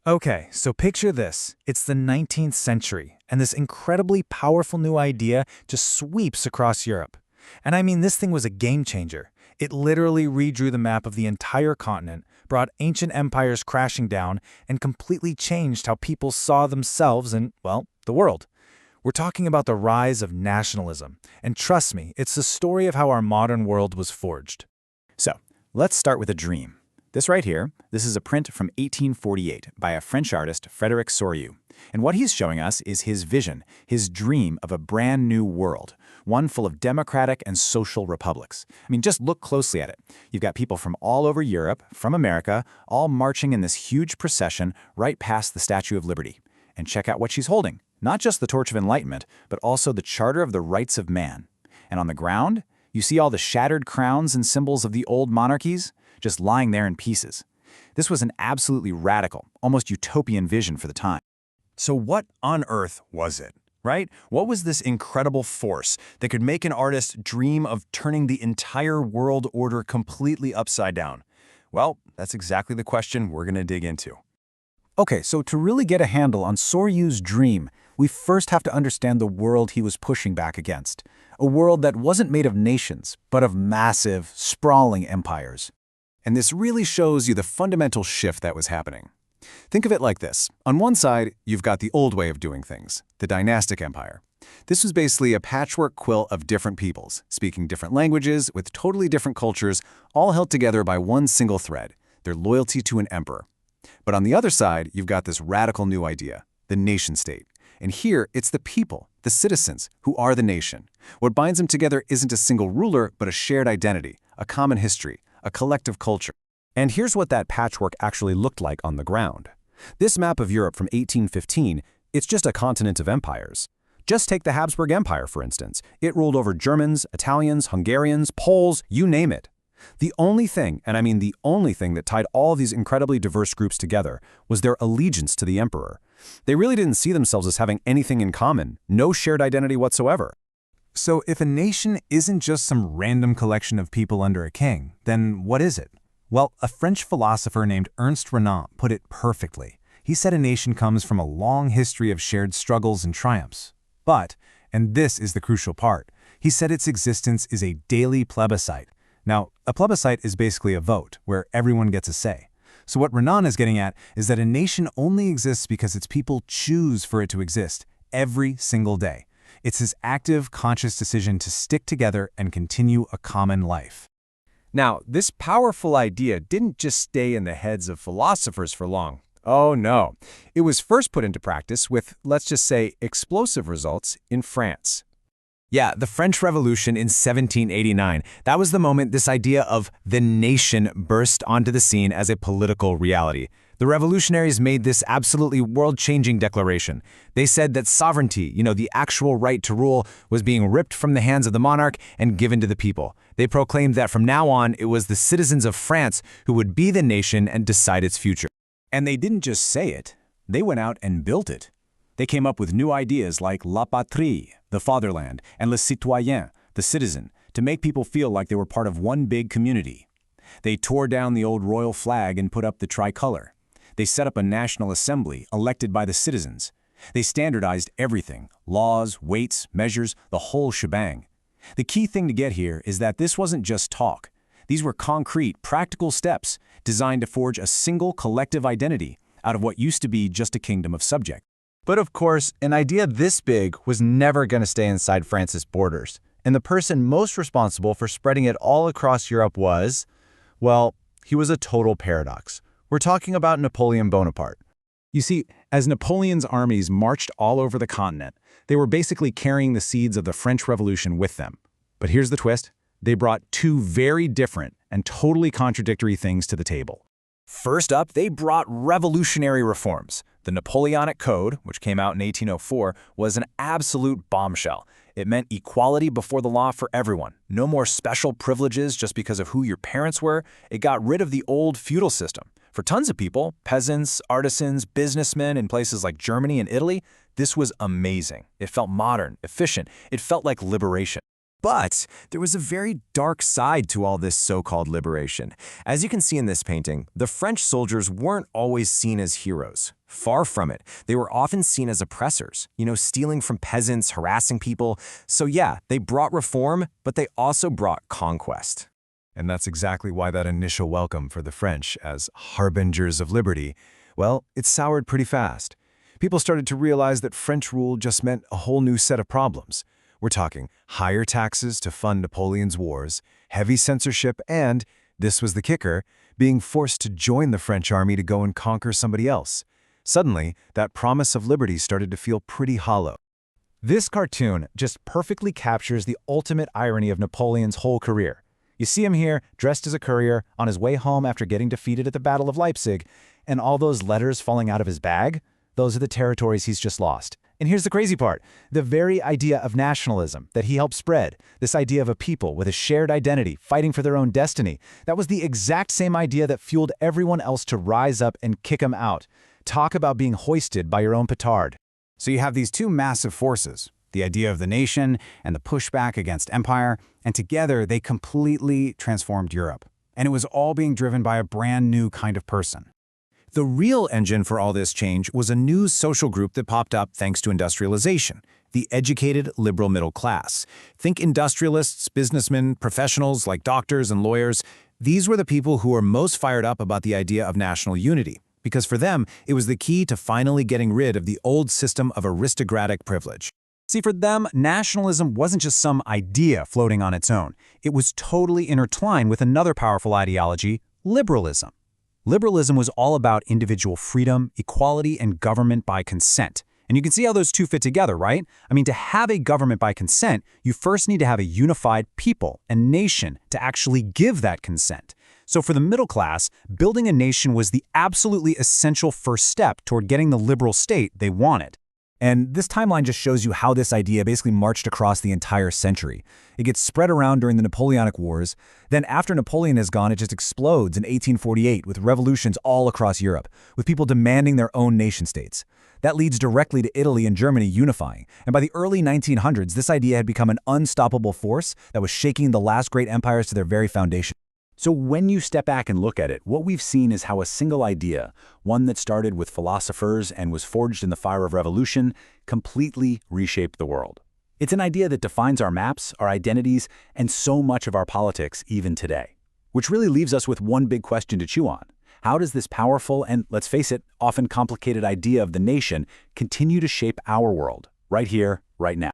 Okay, so picture this. It's the 19th century, and this incredibly powerful new idea just sweeps across Europe. And I mean, this thing was a game changer. It literally redrew the map of the entire continent, brought ancient empires crashing down, and completely changed how people saw themselves and, well, the world. We're talking about the rise of nationalism, and trust me, it's the story of how our modern world was forged. So, let's start with a dream. This right here, this is a print from 1848 by a French artist, Frédéric Soriot. And what he's showing us is his vision, his dream of a brand new world, one full of democratic and social republics. I mean, just look closely at it. You've got people from all over Europe, from America, all marching in this huge procession right past the Statue of Liberty. And check out what she's holding. Not just the Torch of Enlightenment, but also the Charter of the Rights of Man. And on the ground, you see all the shattered crowns and symbols of the old monarchies, just lying there in pieces. This was an absolutely radical, almost utopian vision for the time. So what on earth was it, right? What was this incredible force that could make an artist dream of turning the entire world order completely upside down? Well, that's exactly the question we're going to dig into. Okay, so to really get a handle on Soriot's dream, we first have to understand the world he was pushing back against. A world that wasn't made of nations, but of massive, sprawling empires. And this really shows you the fundamental shift that was happening. Think of it like this. On one side, you've got the old way of doing things, the dynastic empire. This was basically a patchwork quilt of different peoples, speaking different languages, with totally different cultures, all held together by one single thread, their loyalty to an emperor. But on the other side, you've got this radical new idea, the nation-state. And here, it's the people, the citizens, who are the nation. What binds them together isn't a single ruler, but a shared identity, a common history, a collective culture. And here's what that patchwork actually looked like on the ground. This map of Europe from 1815, it's just a continent of empires. Just take the Habsburg Empire, for instance. It ruled over Germans, Italians, Hungarians, Poles, you name it. The only thing, and I mean the only thing that tied all these incredibly diverse groups together was their allegiance to the emperor. They really didn't see themselves as having anything in common, no shared identity whatsoever. So if a nation isn't just some random collection of people under a king, then what is it? Well, a French philosopher named Ernst Renan put it perfectly. He said a nation comes from a long history of shared struggles and triumphs. But, and this is the crucial part, he said its existence is a daily plebiscite. Now, a plebiscite is basically a vote, where everyone gets a say. So what Renan is getting at is that a nation only exists because its people choose for it to exist, every single day. It's his active, conscious decision to stick together and continue a common life. Now, this powerful idea didn't just stay in the heads of philosophers for long. Oh no. It was first put into practice with, let's just say, explosive results in France. Yeah, the French Revolution in 1789. That was the moment this idea of the nation burst onto the scene as a political reality. The revolutionaries made this absolutely world-changing declaration. They said that sovereignty, the actual right to rule, was being ripped from the hands of the monarch and given to the people. They proclaimed that from now on, it was the citizens of France who would be the nation and decide its future. And they didn't just say it, they went out and built it. They came up with new ideas like la patrie, the fatherland, and le citoyen, the citizen, to make people feel like they were part of one big community. They tore down the old royal flag and put up the tricolor. They set up a national assembly elected by the citizens. They standardized everything, laws, weights, measures, the whole shebang. The key thing to get here is that this wasn't just talk. These were concrete, practical steps designed to forge a single collective identity out of what used to be just a kingdom of subjects. But of course, an idea this big was never going to stay inside France's borders. And the person most responsible for spreading it all across Europe was, well, he was a total paradox. We're talking about Napoleon Bonaparte. You see, as Napoleon's armies marched all over the continent, they were basically carrying the seeds of the French Revolution with them. But here's the twist. They brought two very different and totally contradictory things to the table. First up, they brought revolutionary reforms. The Napoleonic Code, which came out in 1804, was an absolute bombshell. It meant equality before the law for everyone. No more special privileges just because of who your parents were. It got rid of the old feudal system. For tons of people, peasants, artisans, businessmen in places like Germany and Italy, this was amazing. It felt modern, efficient. It felt like liberation. But there was a very dark side to all this so-called liberation. As you can see in this painting, the French soldiers weren't always seen as heroes. Far from it. They were often seen as oppressors, stealing from peasants, harassing people. So yeah, they brought reform, but they also brought conquest. And that's exactly why that initial welcome for the French as harbingers of liberty, well, it soured pretty fast. People started to realize that French rule just meant a whole new set of problems. We're talking higher taxes to fund Napoleon's wars, heavy censorship, and, this was the kicker, being forced to join the French army to go and conquer somebody else. Suddenly, that promise of liberty started to feel pretty hollow. This cartoon just perfectly captures the ultimate irony of Napoleon's whole career. You see him here, dressed as a courier, on his way home after getting defeated at the Battle of Leipzig, and all those letters falling out of his bag, those are the territories he's just lost. And here's the crazy part. The very idea of nationalism that he helped spread, this idea of a people with a shared identity fighting for their own destiny, that was the exact same idea that fueled everyone else to rise up and kick him out. Talk about being hoisted by your own petard. So you have these two massive forces, the idea of the nation and the pushback against empire, and together they completely transformed Europe. And it was all being driven by a brand new kind of person. The real engine for all this change was a new social group that popped up thanks to industrialization, the educated liberal middle class. Think industrialists, businessmen, professionals like doctors and lawyers. These were the people who were most fired up about the idea of national unity, because for them, it was the key to finally getting rid of the old system of aristocratic privilege. See, for them, nationalism wasn't just some idea floating on its own. It was totally intertwined with another powerful ideology, liberalism. Liberalism was all about individual freedom, equality, and government by consent. And you can see how those two fit together, right? I mean, to have a government by consent, you first need to have a unified people and nation to actually give that consent. So for the middle class, building a nation was the absolutely essential first step toward getting the liberal state they wanted. And this timeline just shows you how this idea basically marched across the entire century. It gets spread around during the Napoleonic Wars. Then after Napoleon is gone, it just explodes in 1848 with revolutions all across Europe, with people demanding their own nation-states. That leads directly to Italy and Germany unifying. And by the early 1900s, this idea had become an unstoppable force that was shaking the last great empires to their very foundation. So when you step back and look at it, what we've seen is how a single idea, one that started with philosophers and was forged in the fire of revolution, completely reshaped the world. It's an idea that defines our maps, our identities, and so much of our politics even today. Which really leaves us with one big question to chew on. How does this powerful and, let's face it, often complicated idea of the nation continue to shape our world, right here, right now?